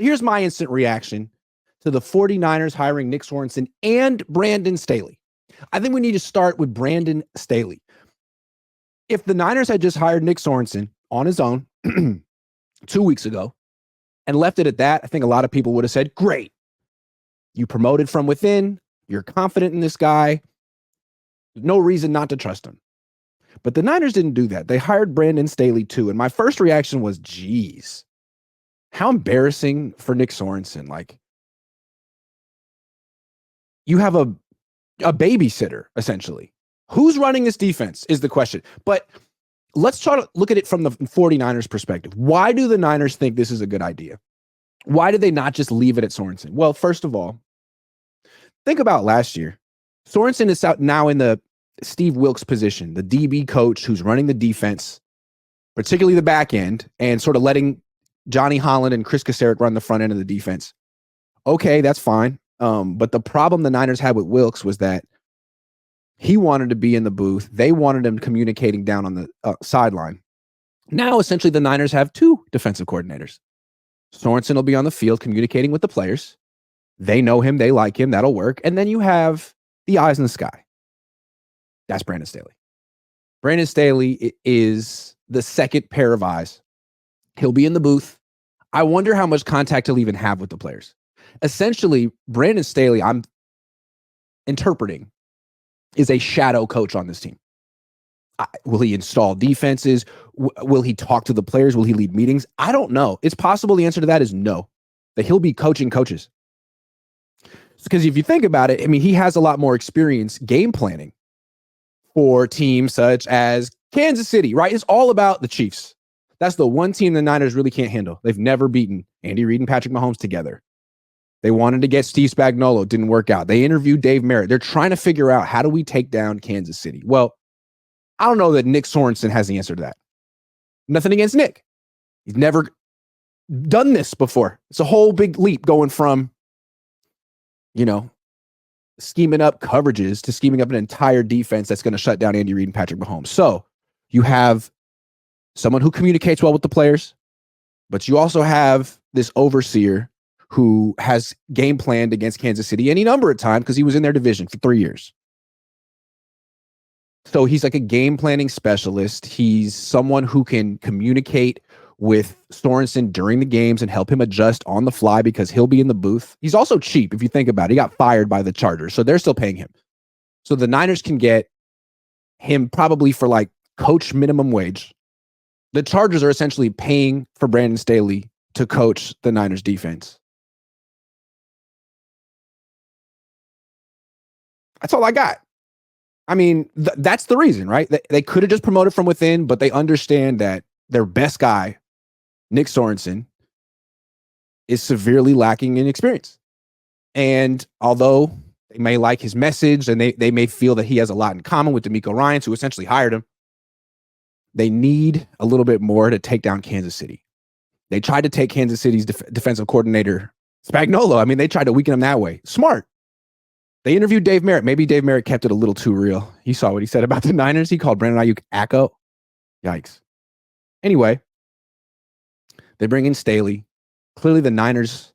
here's my instant reaction to the 49ers hiring Nick Sorensen and Brandon Staley. I think we need to start with Brandon Staley. If the Niners had just hired Nick Sorensen on his own 2 weeks ago and left it at that, I think a lot of people would have said, great. You promoted from within. You're confident in this guy. No reason not to trust him. But the Niners didn't do that. They hired Brandon Staley too. And my first reaction was, geez, how embarrassing for Nick Sorensen. Like, you have a babysitter, essentially. Who's running this defense is the question. But let's try to look at it from the 49ers perspective. Why do the Niners think this is a good idea? Why did they not just leave it at Sorensen? Well, first of all, think about last year. Sorensen is out now in the Steve Wilks position, the DB coach who's running the defense, particularly the back end, and sort of letting Johnny Holland and Chris Kasarik run the front end of the defense. Okay, that's fine. But the problem the Niners had with Wilks was that he wanted to be in the booth. They wanted him communicating down on the sideline. Now, essentially, the Niners have two defensive coordinators. Sorensen will be on the field communicating with the players. They know him. They like him. That'll work. And then you have the eyes in the sky. That's Brandon Staley. Brandon Staley is the second pair of eyes. He'll be in the booth. I wonder how much contact he'll even have with the players. Essentially, Brandon Staley, I'm interpreting, is a shadow coach on this team. Will he install defenses? Will he talk to the players? Will he lead meetings? I don't know. It's possible the answer to that is no, that he'll be coaching coaches. Because if you think about it, I mean, he has a lot more experience game planning for teams such as Kansas City, right? It's all about the Chiefs. That's the one team the Niners really can't handle. They've never beaten Andy Reid and Patrick Mahomes together. They wanted to get Steve Spagnuolo. It didn't work out. They interviewed Dave Merritt. They're trying to figure out, how do we take down Kansas City? Well, I don't know that Nick Sorensen has the answer to that. Nothing against Nick. He's never done this before. It's a whole big leap going from, scheming up coverages to scheming up an entire defense that's going to shut down Andy Reid and Patrick Mahomes. So you have someone who communicates well with the players, but you also have this overseer who has game planned against Kansas City any number of times because he was in their division for 3 years. So he's like a game planning specialist. He's someone who can communicate with Sorensen during the games and help him adjust on the fly because he'll be in the booth. He's also cheap, if you think about it. He got fired by the Chargers, so they're still paying him. So the Niners can get him probably for like coach minimum wage. The Chargers are essentially paying for Brandon Staley to coach the Niners defense. That's all I got. I mean, that's the reason, right? They could have just promoted from within, but they understand that their best guy, Nick Sorensen, is severely lacking in experience. And although they may like his message and they may feel that he has a lot in common with DeMeco Ryans, who essentially hired him, they need a little bit more to take down Kansas City. They tried to take Kansas City's defensive coordinator, Spagnuolo. I mean, they tried to weaken him that way. Smart. They interviewed Dave Merritt. Maybe Dave Merritt kept it a little too real. You saw what he said about the Niners. He called Brandon Ayuk Acco. Yikes. Anyway, they bring in Staley. Clearly the Niners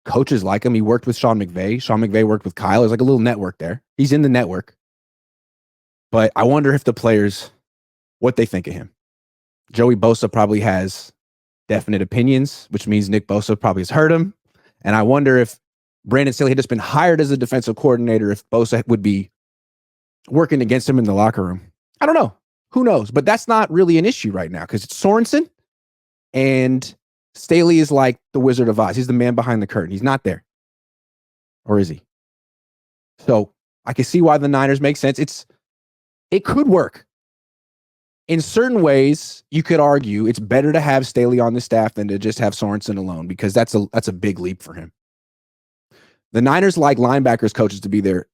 coaches like him. He worked with Sean McVay. Sean McVay worked with Kyle. There's like a little network there. He's in the network. But I wonder if the players, what they think of him. Joey Bosa probably has definite opinions, which means Nick Bosa probably has heard him. And I wonder if Brandon Staley had just been hired as a defensive coordinator, if Bosa would be working against him in the locker room. I don't know. Who knows? But that's not really an issue right now because it's Sorensen and Staley is like the Wizard of Oz. He's the man behind the curtain. He's not there. Or is he? So I can see why the Niners make sense. It could work. In certain ways, you could argue it's better to have Staley on the staff than to just have Sorensen alone because that's a big leap for him. The Niners like linebackers coaches to be their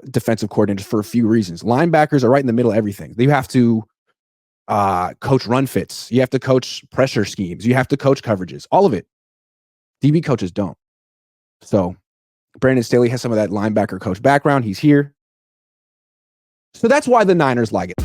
defensive coordinators for a few reasons. Linebackers are right in the middle of everything. You have to coach run fits. You have to coach pressure schemes. You have to coach coverages. All of it. DB coaches don't. So Brandon Staley has some of that linebacker coach background. He's here. So that's why the Niners like it.